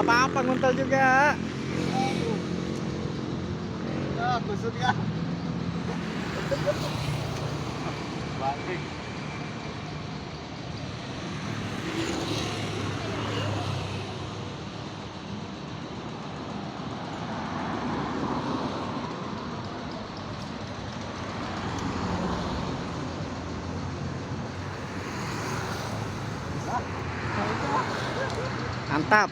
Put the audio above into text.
nggak apa-apa nguntal juga. Ya, kusut ya. Bangkit. Mantap.